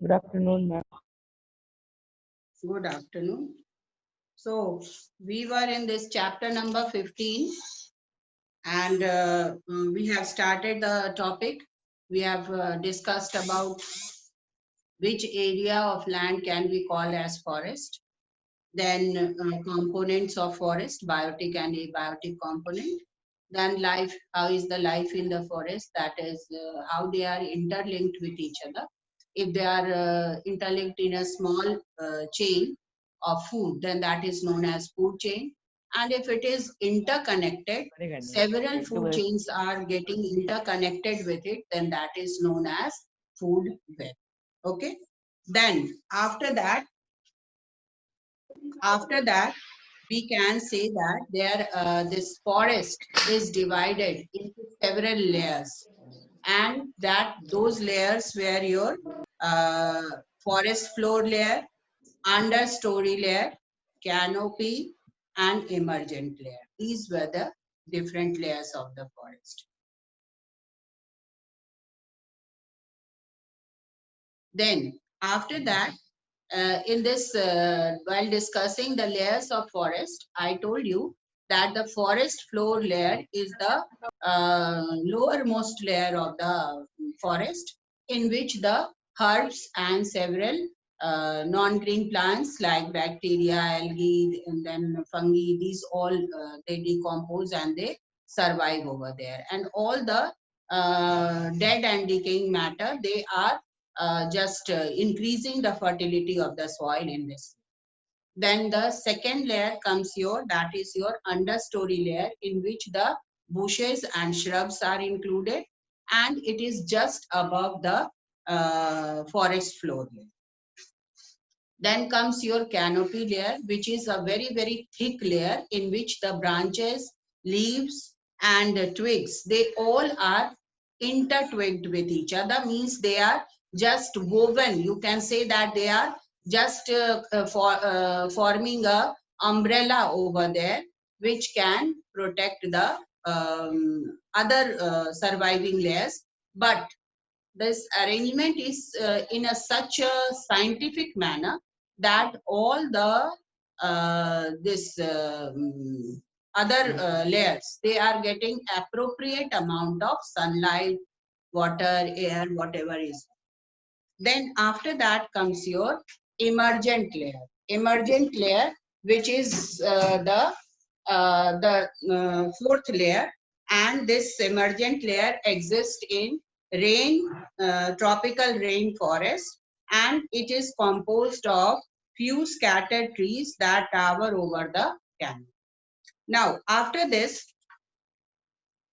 Good afternoon, ma'am. Good afternoon. So, we were in this chapter number 15, and we have started the topic. We have discussed about which area of land can we call as forest, then components of forest, biotic and abiotic component, then life, how is the life in the forest, that is how they are interlinked with each other. If they are interlinked in a small chain of food, then that is known as food chain. And if it is interconnected, several food chains are getting interconnected with it, then that is known as food web. Okay. Then after that we can say that this forest is divided into several layers, and that those layers were your uh, forest floor layer, understory layer, canopy, and emergent layer. These were the different layers of the forest. Then after that, in this, while discussing the layers of forest, I told you that the forest floor layer is the lowermost layer of the forest, in which the herbs and several non-green plants like bacteria, algae, and then fungi, these all they decompose and they survive over there. And all the dead and decaying matter, they are just increasing the fertility of the soil in this. Then the second layer comes your, that is your understory layer, in which the bushes and shrubs are included, and it is just above the forest floor layer. Then comes your canopy layer, which is a very, very thick layer in which the branches, leaves, and twigs, they all are intertwigged with each other, means they are just woven. You can say that they are just forming a umbrella over there, which can protect the other surviving layers. But this arrangement is in a such a scientific manner that all the this other layers, they are getting appropriate amount of sunlight, water, air, whatever is. Then after that comes your emergent layer. Emergent layer, which is the fourth layer, and this emergent layer exists in tropical rainforest, and it is composed of few scattered trees that tower over the canopy. Now, after this,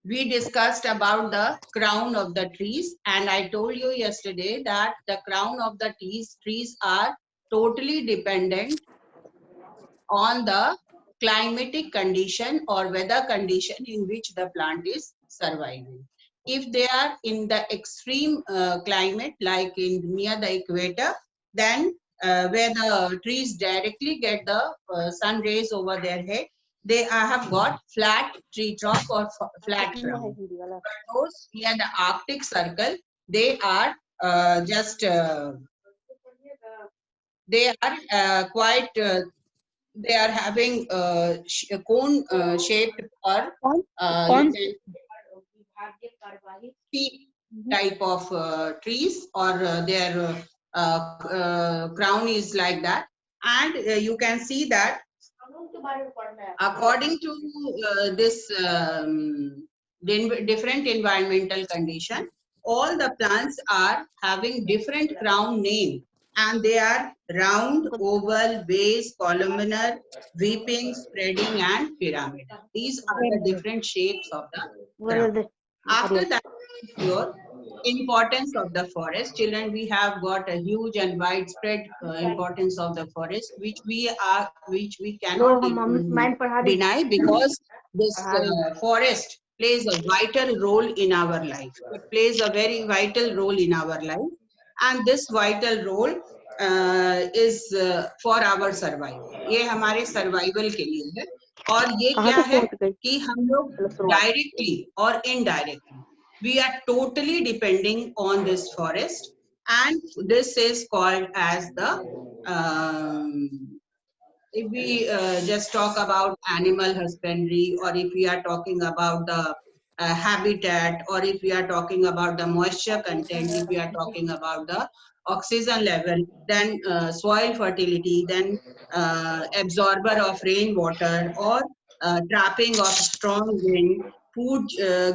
we discussed about the crown of the trees, and I told you yesterday that the crown of the trees are totally dependent on the climatic condition or weather condition in which the plant is surviving. If they are in the extreme climate, like in near the equator, then where the trees directly get the sun rays over their head, they have got flat tree trunk or flat crown. But those near the Arctic Circle, they are just they are quite they are having cone shaped or you can peak type of trees, or their crown is like that. And you can see that according to this different environmental condition, all the plants are having different crown name, and they are round, oval, base, columnar, weeping, spreading, and pyramid. These are the different shapes of the crown. After that, your importance of the forest. Children, we have got a huge and widespread importance of the forest, which we cannot deny, because this forest plays a vital role in our life. It plays a very vital role in our life, and this vital role is for our survival. ये हमारे survival के लिए है, और ये क्या है कि हम लोग directly or indirectly we are totally depending on this forest, and this is called as the if we just talk about animal husbandry, or if we are talking about the habitat, or if we are talking about the moisture content, if we are talking about the oxygen level, then soil fertility, then absorber of rainwater, or trapping of strong wind, food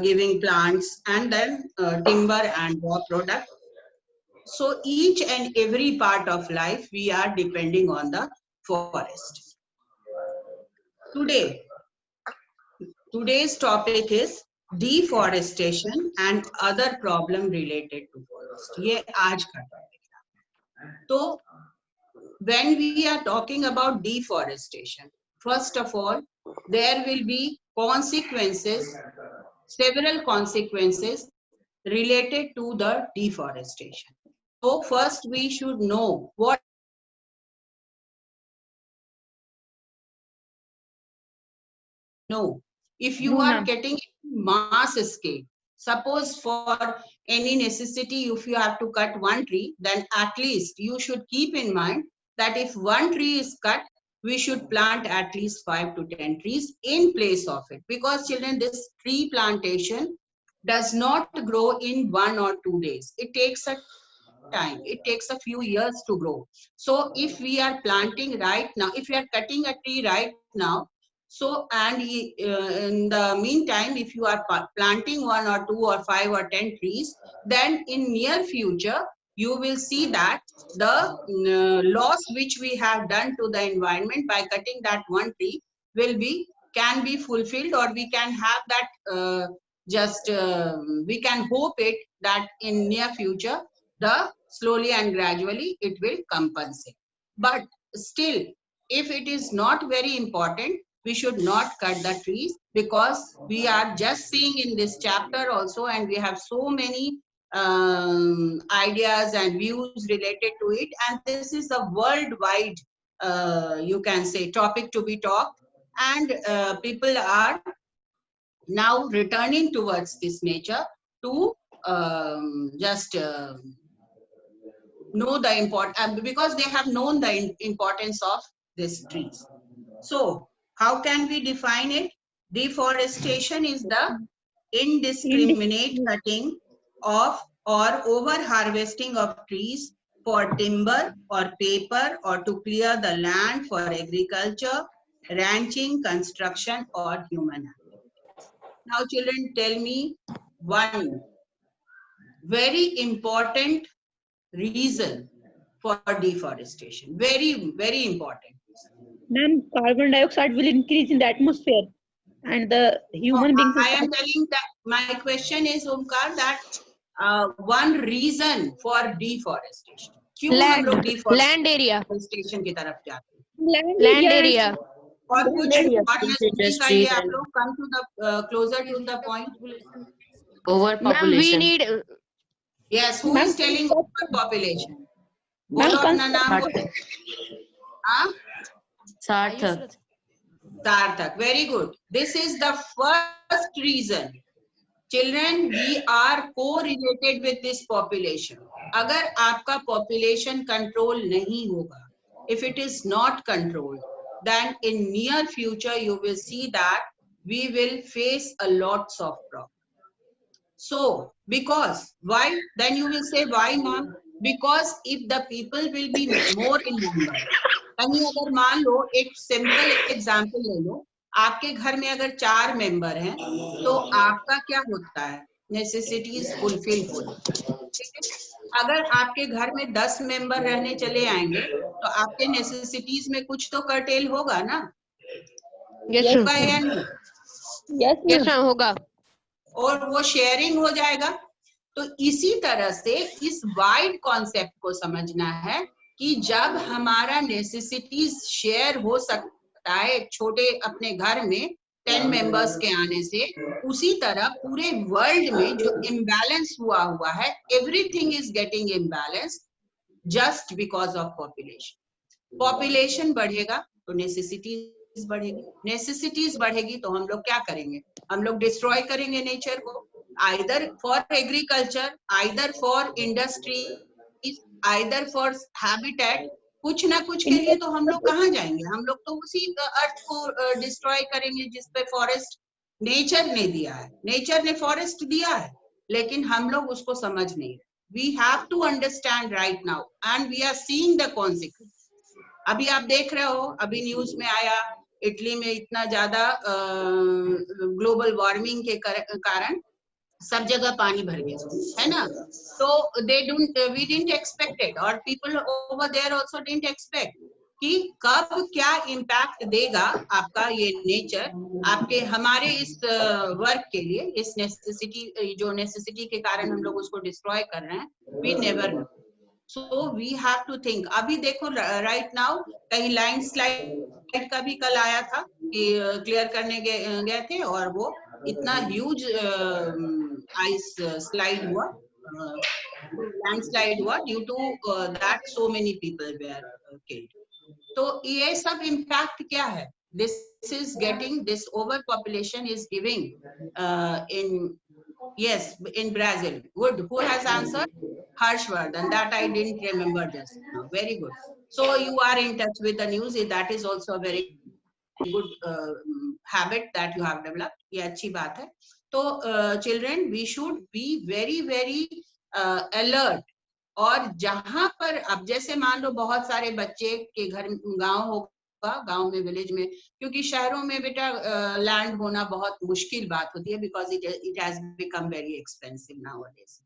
giving plants, and then timber and raw product. So each and every part of life, we are depending on the forest. Today, today's topic is deforestation and other problem related to forest. ये आज का topic है. So when we are talking about deforestation, first of all, there will be consequences, several consequences related to the deforestation. So first we should know what no. If you No, are ma'am. getting mass scale, suppose for any necessity, if you have to cut one tree, then at least you should keep in mind that if one tree is cut, we should plant at least 5 to 10 trees in place of it. Because children, this tree plantation does not grow in 1 or 2 days. It takes a time. It takes a few years to grow. So if we are planting right now, if we are cutting a tree right now, so and in the meantime, if you are planting 1 or 2 or 5 or 10 trees, then in near future you will see that the loss which we have done to the environment by cutting that one tree will be can be fulfilled, or we can have that just we can hope it that in near future the slowly and gradually it will compensate. But still, if it is not very important, we should not cut the trees, because we are just seeing in this chapter also, and we have so many ideas and views related to it, and this is a worldwide you can say topic to be talked, and people are now returning towards this nature to just know the because they have known the importance of these trees. So how can we define it? Deforestation is the indiscriminate cutting of or over harvesting of trees for timber or paper, or to clear the land for agriculture, ranching, construction, or human activities. Now children, tell me one very important reason for deforestation. Very important reason. Ma'am, carbon dioxide will increase in the atmosphere, and the So human beings will I am start. telling that my question is Omkar that one reason for deforestation. क्यों हम लोग land area, deforestation की तरफ जाते हैं? Land land area and area. और land कुछ area. और necessity चाहिए आप लोग? Come to the closer to the point. Ma'am, we Overpopulation. need Yes, who Ma'am, is telling population? ma'am, बोलो अपना नाम बोलो. हाँ? Sarthak. Sarthak, very good. This is the first reason. Children, we are co-related with this population. अगर आपका population control नहीं होगा, if it is not controlled, then in near future you will see that we will face a lots of problems. So, because, why? Then you will say, why ma'am? Because if the people will be more in number, कहीं अगर मान लो एक simple example ले लो, आपके घर में अगर 4 member हैं, तो आपका क्या होता है? नेसेसिटीज फुलफिल हो जाता है, ठीक है? अगर आपके घर में 10 मेंबर रहने चले आएंगे, तो आपके नेसेसिटीज में कुछ तो कर्टेल होगा ना? yes, होगा या नहीं? Yes, yes, ma'am. ma'am, होगा. और वो शेयरिंग हो जाएगा. तो इसी तरह से इस वाइड कॉन्सेप्ट को समझना है कि जब हमारा नेसेसिटीज शेयर हो सकता है एक छोटे अपने घर में 10 मेंबर्स के आने से, उसी तरह पूरे वर्ल्ड में जो इम्बैलेंस हुआ है, everything is getting imbalance just because of population. Population बढ़ेगा तो नेसेसिटीज बढ़ेगी, नेसेसिटीज बढ़ेगी तो हम लोग क्या करेंगे? हम लोग डिस्ट्रॉय करेंगे नेचर को, either for agriculture, either for industries, either for habitat, कुछ ना कुछ के लिए तो हम लोग कहाँ जाएंगे, हम लोग तो उसी अर्थ को डिस्ट्रॉय करेंगे जिस पे फॉरेस्ट नेचर ने दिया है, नेचर ने फॉरेस्ट दिया है, लेकिन हम लोग उसको समझ नहीं रहे। We have to understand right now and we are seeing the consequence. अभी आप देख रहे हो, अभी न्यूज में आया इटली में इतना ज्यादा ग्लोबल वार्मिंग के कारण सब जगह पानी भर गया है ना, तो वी डिडंट एक्सपेक्ट इट, और people over there also didn't expect कि कब क्या इम्पैक्ट देगा आपका ये नेचर आपके हमारे इस वर्क के लिए, इस नेसेसिटी, जो नेसेसिटी के कारण हम लोग उसको डिस्ट्रॉय कर रहे हैं, we never know. So we have to think. अभी देखो राइट नाउ कहीं लैंडस्लाइड का भी कल आया था कि क्लियर करने गए थे, और वो इतना ह्यूज आइस स्लाइड हुआ, लैंडस्लाइड हुआ, due to that so many people were killed. तो ये सब इम्पैक्ट क्या है? This is getting, this overpopulation is giving in Brazil. Good. Who has answered? Harshvardhan. That I didn't remember just now. Very good. So you are in touch with the news. That is also a very good habit that you have developed. ये अच्छी बात है। तो children, we should be very very alert। और जहां पर अब जैसे मान लो बहुत सारे बच्चे के घर गांव होगा, गांव में, विलेज में, क्योंकि शहरों में बेटा लैंड होना बहुत मुश्किल बात होती है, because it has become very expensive nowadays.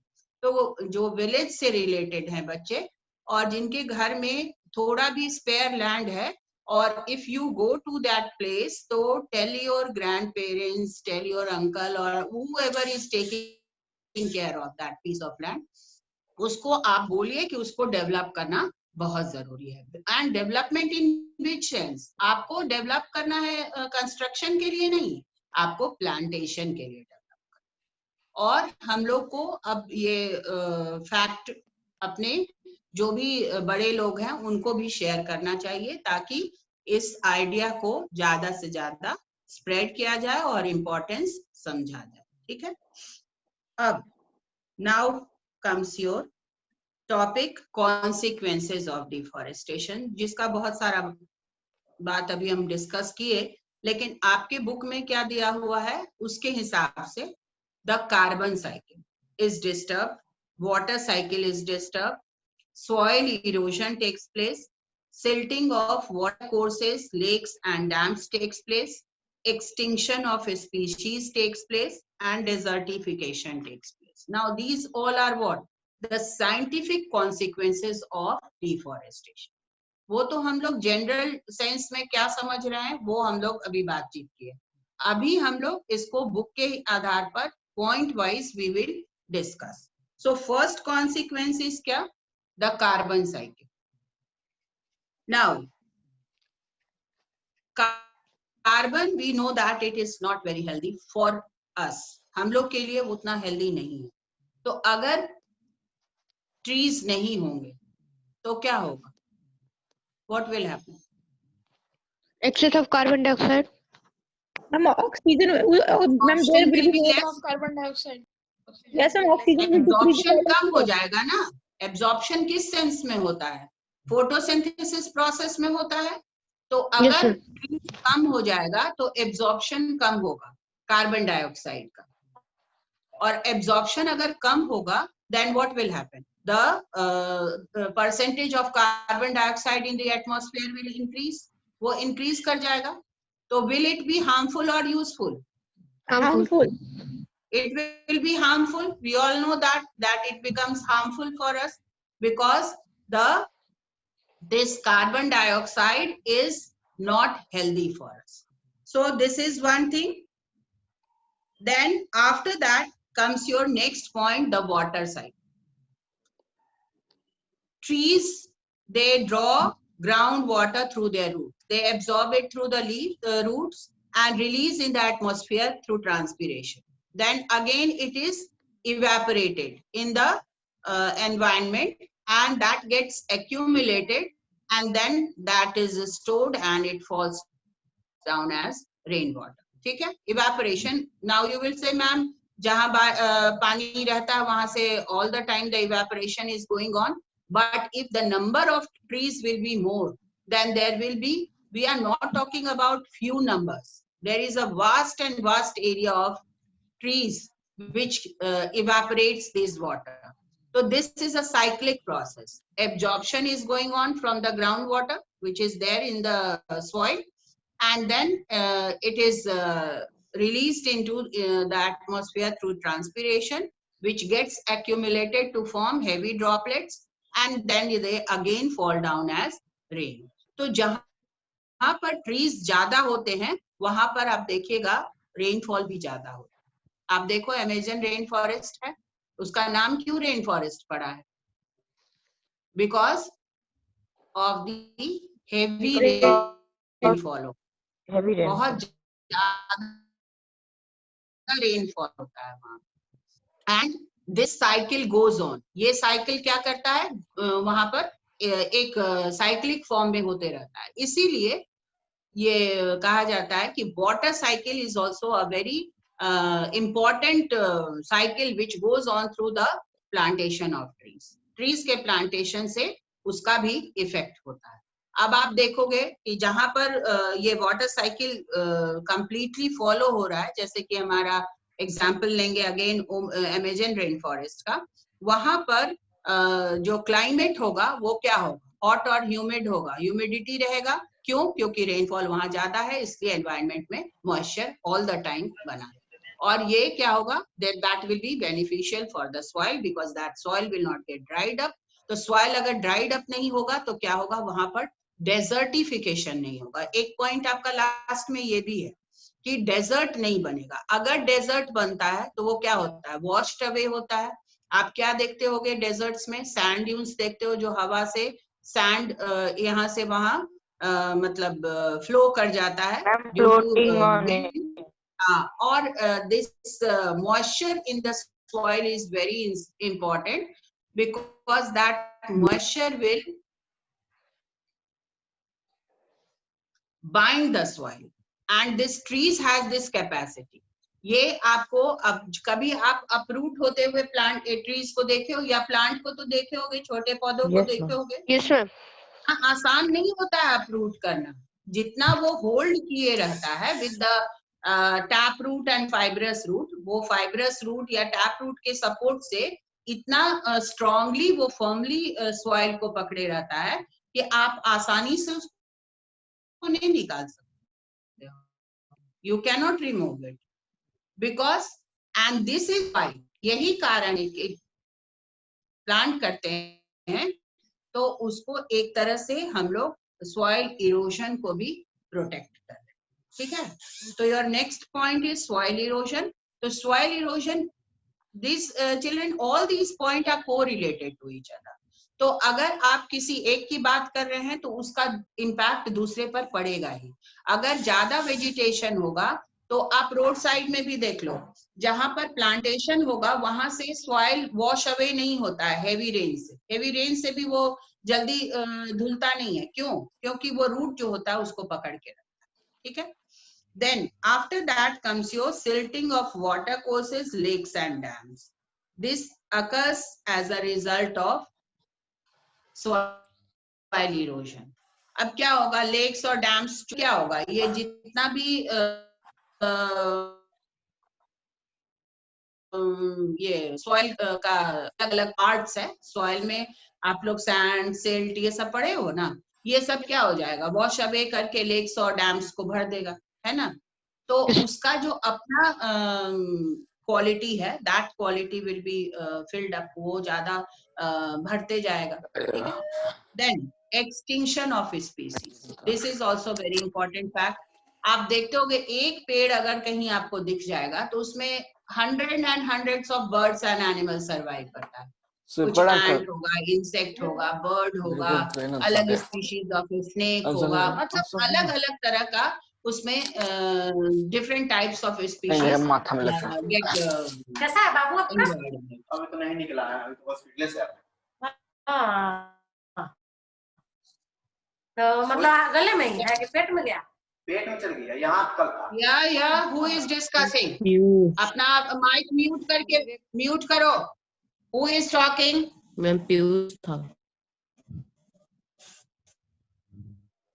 तो जो विलेज से रिलेटेड हैं बच्चे और जिनके घर में थोड़ा भी स्पेयर लैंड है, और if you go to that place, तो tell your grandparents, tell your uncle और whoever is taking care of that piece of land, उसको आप बोलिए कि उसको डेवलप करना बहुत जरूरी है। And development in which sense? आपको डेवलप करना है कंस्ट्रक्शन के लिए नहीं, आपको प्लांटेशन के लिए डेवलप करना। और हम लोग को अब ये फैक्ट अपने जो भी बड़े लोग हैं उनको भी शेयर करना चाहिए, ताकि इस आइडिया को ज्यादा से ज्यादा स्प्रेड किया जाए और इम्पोर्टेंस समझा जाए। ठीक है। अब now comes your topic, consequences of deforestation, जिसका बहुत सारा बात अभी हम डिस्कस किए, लेकिन आपके बुक में क्या दिया हुआ है उसके हिसाब से the carbon cycle is disturbed, water cycle is disturbed, soil erosion takes place, silting of water courses, lakes and dams takes place, extinction of species takes place, and desertification takes place. Now these all are what? The scientific consequences of deforestation. वो तो हम लोग general sense में क्या समझ रहे हैं वो हम लोग अभी बातचीत की है। अभी हम लोग इसको बुक के आधार पर point wise we will discuss. So first consequence is क्या? The carbon cycle. Now carbon we know that it is not very healthy for us, हम लोग के लिए उतना हेल्दी नहीं है। तो अगर ट्रीज नहीं होंगे तो क्या होगा? What will happen? Excess of carbon dioxide. Ma'am, oxygen, ma'am, there Oxygen will will be be less. less carbon dioxide. Yes, ma'am, oxygen will Absorption decrease. कम हो जाएगा ना। Absorption किस सेंस में होता है? फोटोसिंथेसिस प्रोसेस में होता है। तो अगर ट्रीज कम हो जाएगा तो एब्जॉर्प्शन कम होगा कार्बन डाइऑक्साइड का, और एब्जॉर्प्शन अगर कम होगा then what will happen? The percentage of carbon dioxide in the atmosphere will increase. वो increase कर जाएगा। तो will it be harmful or useful? Harmful. It will be harmful. We all know that it becomes harmful for us because this carbon dioxide is not healthy for us. So this is one thing. Then after that comes your next point, the water cycle. Trees, they draw groundwater through their roots. They absorb it through the roots and release in the atmosphere through transpiration. Then again it is evaporated in the environment, and that gets accumulated, and then that is stored and it falls down as rainwater. ठीक है? Evaporation. Now you will say, ma'am, जहाँ पानी रहता है वहां से all the time the evaporation is going on. But if the number of trees will be more, then there will be, we are not talking about few numbers. There is a vast and vast area of trees which evaporates this water. So this is a cyclic process. Absorption is going on from the groundwater, which is there in the soil, and then it is released into the atmosphere through transpiration, which gets accumulated to form heavy droplets, and then they again fall down as rain. तो जहां पर trees ज्यादा होते हैं वहां पर आप देखिएगा रेनफॉल भी ज्यादा होता है. आप देखो अमेजन रेन फॉरेस्ट है, उसका नाम क्यों रेन फॉरेस्ट पड़ा है? Because of the heavy rainfall. बहुत ज्यादा रेनफॉल होता है वहां. And this cycle goes on. ये साइकिल क्या करता है? वहां पर एक साइक्लिक फॉर्म में होते रहता है. इसीलिए ये कहा जाता है कि water cycle is also a very important cycle which goes on through the plantation of trees. Trees के plantation से उसका भी इफेक्ट होता है. अब आप देखोगे कि जहां पर ये वाटर साइकिल कंप्लीटली फॉलो हो रहा है, जैसे कि हमारा एग्जाम्पल लेंगे अगेन अमेजन रेन फॉरेस्ट का, वहां पर जो क्लाइमेट होगा वो क्या होगा? हॉट और ह्यूमिड होगा. ह्यूमिडिटी रहेगा. क्यों? क्योंकि रेनफॉल वहां ज्यादा है, इसलिए एनवायरनमेंट में मॉइस्चर ऑल द टाइम बना है. और ये क्या होगा? that will be beneficial for the soil because that soil will not get dried up. तो soil अगर dried up नहीं होगा तो क्या होगा? वहां पर desertification नहीं होगा. एक पॉइंट आपका लास्ट में ये भी है कि डेजर्ट नहीं बनेगा. अगर डेजर्ट बनता है तो वो क्या होता है? वॉश्ड अवे होता है. आप क्या देखते होगे डेजर्ट्स में? सैंड ड्यून्स देखते हो, जो हवा से सैंड यहाँ से वहां मतलब फ्लो कर जाता है. Or this moisture in the soil is very important because that moisture will bind the soil and this trees has this capacity. ये आपको अब कभी आप अपरूट होते हुए प्लांट ट्रीज को देखे हो या प्लांट को तो देखे होगे, छोटे पौधों को देखे होगे. Yes ma'am. आसान नहीं होता है अपरूट करना. जितना वो होल्ड किए रहता है with the tap root and fibrous root, वो फाइब्रस रूट या टैप रूट के सपोर्ट से इतना स्ट्रांगली वो फर्मली सॉइल को पकड़े रहता है कि आप आसानी से उसको नहीं निकाल सकते. You can not remove it because and this is why. यही कारण है कि प्लांट करते हैं तो उसको एक तरह से हम लोग सॉइल इरोजन को भी प्रोटेक्ट कर रहे हैं. ठीक है. तो your next point is soil erosion. तो soil erosion, this children, all these point are correlated to each other. तो अगर आप किसी एक की बात कर रहे हैं तो उसका इम्पैक्ट दूसरे पर पड़ेगा ही. अगर ज्यादा वेजिटेशन होगा तो आप रोड साइड में भी देख लो, जहां पर प्लांटेशन होगा वहां से सॉइल वॉश अवे नहीं होता है हेवी रेन से. हेवी रेन से भी वो जल्दी धुलता नहीं है. क्यों? क्योंकि वो रूट जो होता है उसको पकड़ के रखता है. ठीक है. Then after that comes your silting of water courses, lakes and dams. This occurs as a result of soil erosion. अब क्या होगा? लेक्स और डैम्स क्या होगा? ये जितना भी ये सॉइल का अलग अलग पार्ट्स है. सॉइल में आप लोग सैंड, सिल्ट ये सब पढ़े हो ना. ये सब क्या हो जाएगा? वॉश अवे करके लेक्स और डैम्स को भर देगा, है ना. तो उसका जो अपना क्वालिटी है, that quality will be filled up. वो ज्यादा भरते जाएगा. ठीक है. Then extinction of species. This is also very important fact. आप देखते होगे एक पेड़ अगर कहीं आपको दिख जाएगा तो उसमें hundreds and hundreds of birds and animals survive करता है. कुछ ant होगा, insect होगा, bird होगा, अलग species of snake होगा, मतलब अलग अलग तरह का उसमें different types of species get कैसा है बाबू आपका? अभी तो नहीं निकला है, अभी तो बस पिछले से तो मतलब गले में ही है कि पेट में गया? पेट में चल गया. यहाँ कल था. या who is discussing? अपना माइक म्यूट करके म्यूट करो. Who is talking? Ma'am Piyush था.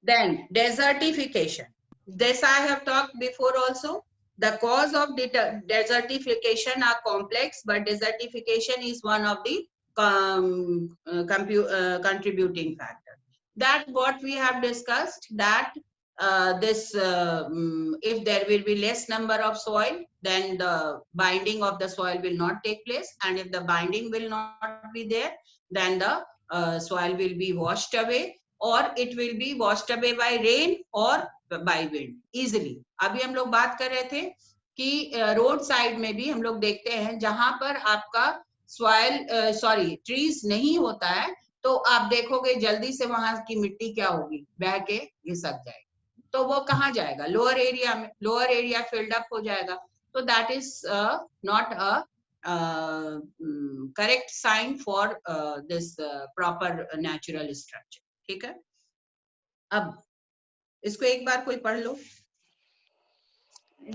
Then desertification. This I have talked before also. The cause of desertification are complex, but desertification is one of the contributing factor. That what we have discussed, that if there will be less number of soil, then the binding of the soil will not take place, and if the binding will not be there, then the soil will be washed away, or it will be washed away by rain or by wind easily. अभी हम लोग बात कर रहे थे कि road side में भी हम लोग देखते हैं जहां पर आपका सॉइल ट्रीज नहीं होता है, तो आप देखोगे जल्दी से वहां की मिट्टी क्या होगी, बह के घिसक जाएगी, तो वो कहाँ जाएगा, लोअर एरिया में, लोअर एरिया फिल्ड अप हो जाएगा. तो that is not a correct sign for this proper natural structure. ठीक है, अब इसको एक बार कोई पढ़ लो.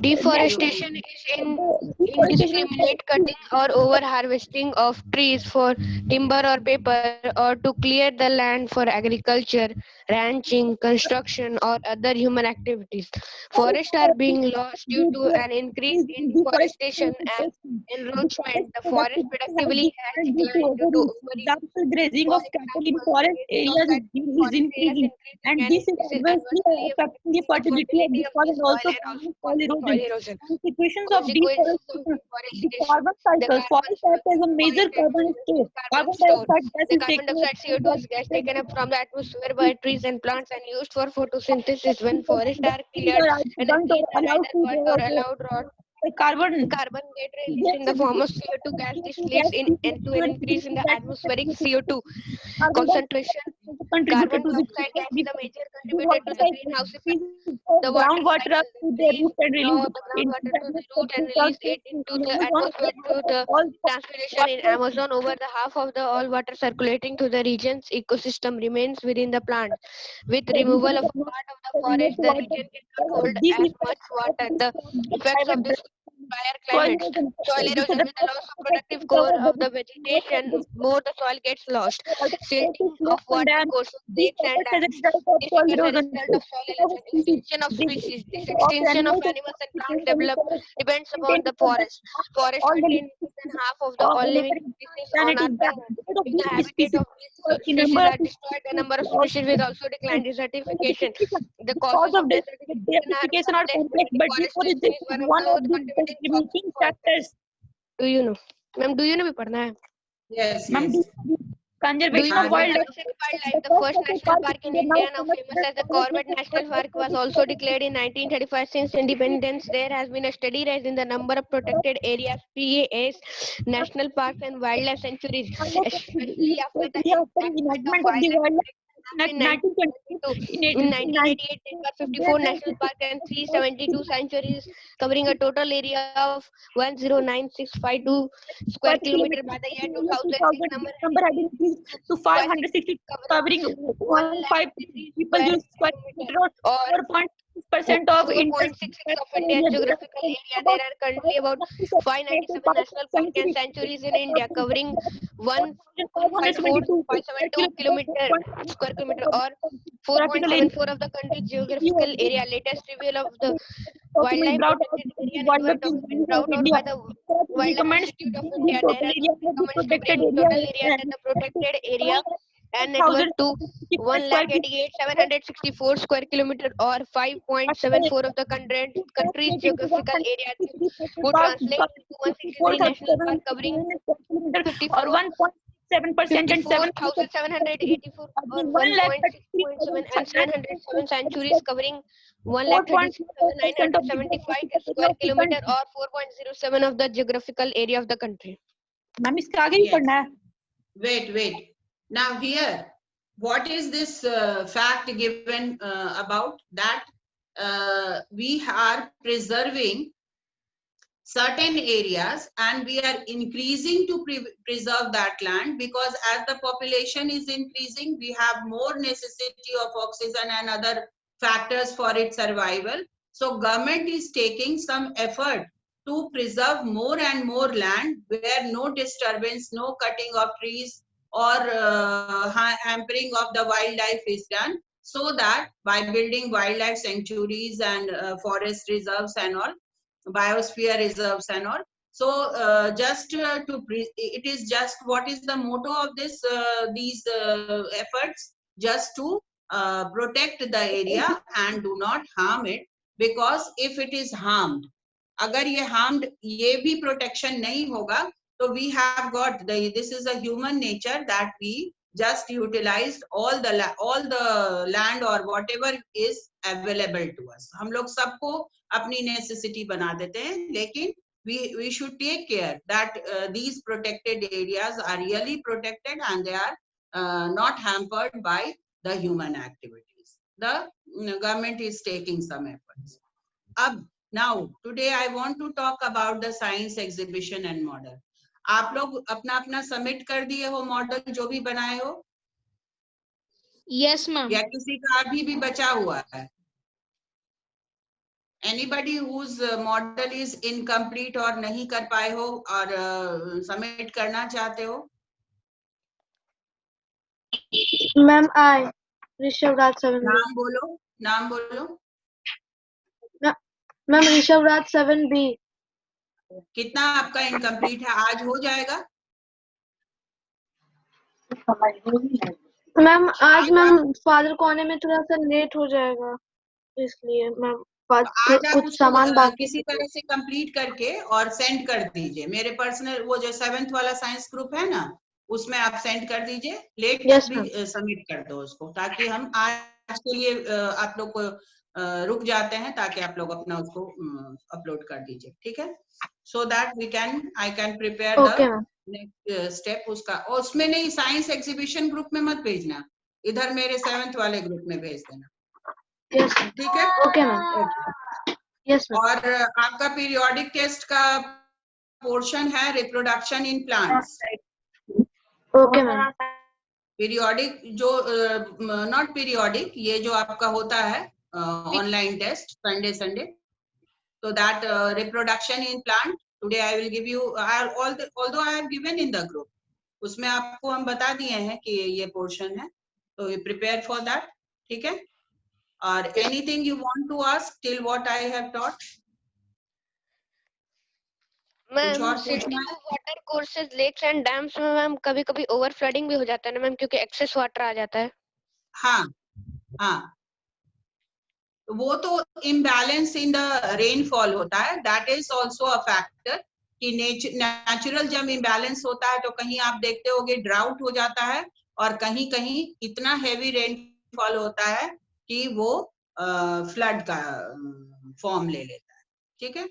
Deforestation is indiscriminate cutting or over harvesting of trees for timber or paper, or to clear the land for agriculture, ranching, construction, or other human activities. Forests are being lost due to an increase in deforestation and encroachment. The forest productivity has declined due to Example, grazing of cattle in forest areas is increasing, and this is adversely affecting the fertility of the soil and also causing soil erosion. Consequences of deforestation, the carbon cycle. Forest acts as a major carbon store. Carbon dioxide gas The is carbon taken dioxide CO2 is gas taken up from the atmosphere by trees and plants and used for photosynthesis. When forests are cleared, and the trees are either cut or allowed rot, carbon carbon get released in the form of CO2 gas. This leads into an increase in the atmospheric CO2 concentration. contributed Carbon to the dioxide gas is a major contributor to the greenhouse effect. The water groundwater cycle. up to the root and Draw release the groundwater to the root and release it into the atmosphere through the transpiration in Amazon. Over the half of the all water circulating to the region's ecosystem remains within the plant. With removal of a part of the forest, the region cannot hold as much water. The effects of this drier climate. Soil erosion. With the loss of productive core of the vegetation, more the soil gets lost. Silting of water courses, lakes and dams. This occurs as a result of soil erosion. Extinction of species. This extinction of animals and plants depends upon the forest. Forest contain more than half of the all living species on Earth. If the habitat of these species are destroyed, the number of species will also decline. Desertification. The causes of desertification are complex, but deforestation is one of the contributing factors. Do you know? Ma'am, do you know? भी पढ़ना है. Yes, Ma'am, yes. conservation of wildlife. The first national park in India, now famous as the Corbett National Park, was also declared in 1935. Since independence, there has been a steady rise in the number of protected areas, PAS, national parks, and wildlife sanctuaries, especially after the enactment of the Wildlife Act in 1922. In 1988, there were 54 national parks and 372 sanctuaries, covering a total area of 109,652 square kilometer. By the year 2006, number had increased to 560, covering 1,500 people use square kilometer or 4.6% of 4.66 of India's geographical area. There are currently about 597 national parks and sanctuaries in India, covering 1.572 square kilometer or 4.74 of the country's geographical area. Latest review of the wildlife protected area network document brought out by the Wildlife Institute of India. There has been recommends to bring total area that the protected area and network to 1,88,764 square kilometer or 5.74 of the country's geographical area, would translate to 163 national park covering 54 or 1.7% and 7,784 or 1.6.7 and 707 sanctuaries covering 1,36,975 square kilometer or 4.07 of the geographical area of the country. Ma'am इसके आगे भी पढ़ना है. Wait. Now here, what is this fact given about that we are preserving certain areas and we are increasing to preserve that land, because as the population is increasing, we have more necessity of oxygen and other factors for its survival. So government is taking some effort to preserve more and more land where no disturbance, no cutting of trees or hampering of the wildlife is done. so that by building wildlife sanctuaries and forest reserves and all, biosphere reserves and all. So it is just, what is the motto of this these efforts? Just to protect the area and do not harm it, because if it is harmed, अगर ये harmed, ये भी protection नहीं होगा, so we have got this is a human nature that we just utilized all the land or whatever is available to us. हम लोग सबको अपनी necessity बना देते हैं, लेकिन we should take care that these protected areas are really protected and they are not hampered by the human activities. The government is taking some efforts. Now today I want to talk about the science exhibition and model. आप लोग अपना अपना submit कर दिए हो model जो भी बनाए हो? Yes, ma'am. या किसी का अभी भी बचा हुआ है? Anybody whose model is incomplete और नहीं कर पाए हो और सबमिट करना चाहते हो? Ma'am, I, Rishabh Raj 7B. नाम बोलो, नाम बोलो. Ma'am, Rishabh Raj 7B. कितना आपका इनकम्प्लीट है? आज हो जाएगा? मैम आज मैम फादर को आने में थोड़ा सा लेट हो जाएगा, इसलिए मैम आज आप कुछ सामान उसको बाकी किसी तरह से कंप्लीट करके और सेंड कर दीजिए मेरे पर्सनल, वो जो 7th वाला साइंस ग्रुप है ना, उसमें आप सेंड कर दीजिए. लेट Yes, भी सबमिट कर दो उसको, ताकि हम आज के लिए आप लोग को रुक जाते हैं, ताकि आप लोग अपना उसको अपलोड कर दीजिए. ठीक है? So that I can prepare the next step उसका. और उसमें नहीं, साइंस एग्जीबिशन ग्रुप में मत भेजना, इधर मेरे 7th वाले ग्रुप में भेज देना. Yes, ठीक है? Okay ma'am. Yes, ma'am. और आपका पीरियोडिक टेस्ट का पोर्शन है reproduction in plants. Okay ma'am. Periodic जो नॉट पीरियोडिक, ये जो आपका होता है online test Sunday, so that reproduction in plant, today I will give you although I have given in the group, उसमें आपको हम बता दिए हैं कि ये पोर्शन है, तो you prepare for that. ठीक है? और anything you want to ask till what I have taught? Ma'am और सिटी पूछना है? Of water courses lakes and dams में मैम कभी कभी ओवर फ्लडिंग भी हो जाता है ना मैम, क्योंकि एक्सेस वाटर आ जाता है. हाँ हाँ, वो तो इम्बैलेंस इन द रेनफॉल होता है, that is also a factor. कि नेचुरल जब इम्बैलेंस होता है तो कहीं आप देखते होगे ड्राउट हो जाता है, और कहीं कहीं इतना हैवी रेनफॉल होता है कि वो फ्लड का फॉर्म ले लेता है. ठीक है?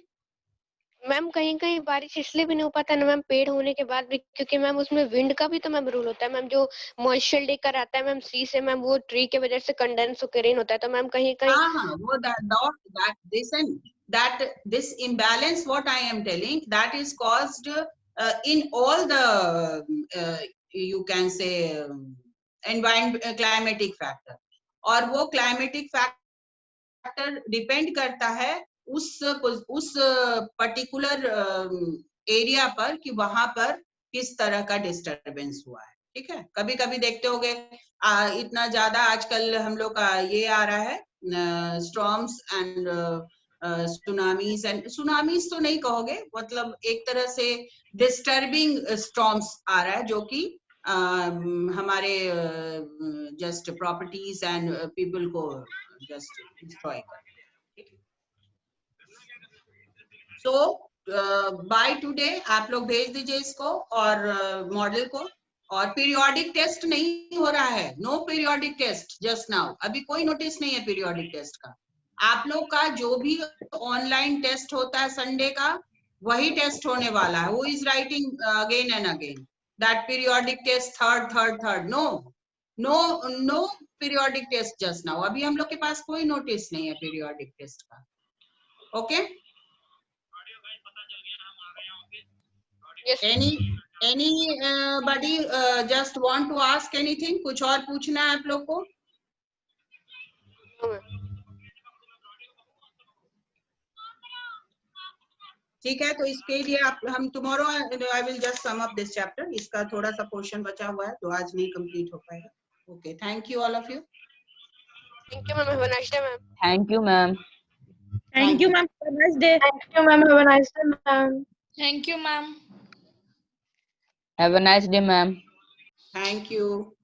मैम कहीं कहीं बारिश इसलिए भी नहीं हो पाता ना मैम, पेड़ होने के बाद भी, क्योंकि मैम उसमें विंड का भी तो मैम रूल होता है मैम. जो मॉइस्चर लेकर आता है मैम सी से मैम, वो ट्री के वजह से कंडेंस होकर रेन होता है. तो मैम कहीं कहीं वो that this imbalance, what I am telling, that is caused in all the you can say environment climatic factor. और वो climatic factor depend करता है उस पर्टिकुलर एरिया पर, कि वहां पर किस तरह का डिस्टरबेंस हुआ है. ठीक है? कभी कभी देखते होगे इतना ज्यादा आजकल हम लोग का ये आ रहा है स्टॉर्म्स एंड सुनामीज तो नहीं कहोगे, मतलब एक तरह से डिस्टर्बिंग स्टॉर्म्स आ रहा है, जो कि हमारे जस्ट प्रॉपर्टीज एंड पीपल को जस्ट डिस्ट्रॉय कर. सो बाय टुडे आप लोग भेज दीजिए इसको और मॉडल को. और पीरियोडिक टेस्ट नहीं हो रहा है, no periodic test just now. अभी कोई नोटिस नहीं है पीरियोडिक टेस्ट का. आप लोग का जो भी ऑनलाइन टेस्ट होता है संडे का, वही टेस्ट होने वाला है. वो is writing again and again that periodic test third. No periodic test just now. अभी हम लोग के पास कोई नोटिस नहीं है पीरियोडिक टेस्ट का. Okay? Yes. Anybody just want to ask anything? कुछ और पूछना है आप लोग को? ठीक है, तो इसके लिए हम tomorrow I will just sum up this chapter. इसका थोड़ा सा पोर्शन बचा हुआ है तो आज नहीं कंप्लीट हो पाएगा. Okay, thank you all of you. Thank you, ma'am. Have a nice day, ma'am. Thank you, ma'am. Thank you, ma'am. Have a nice day. Thank you, ma'am. Have a nice day, ma'am. Thank you, ma'am. Have a nice day, ma'am. Thank you.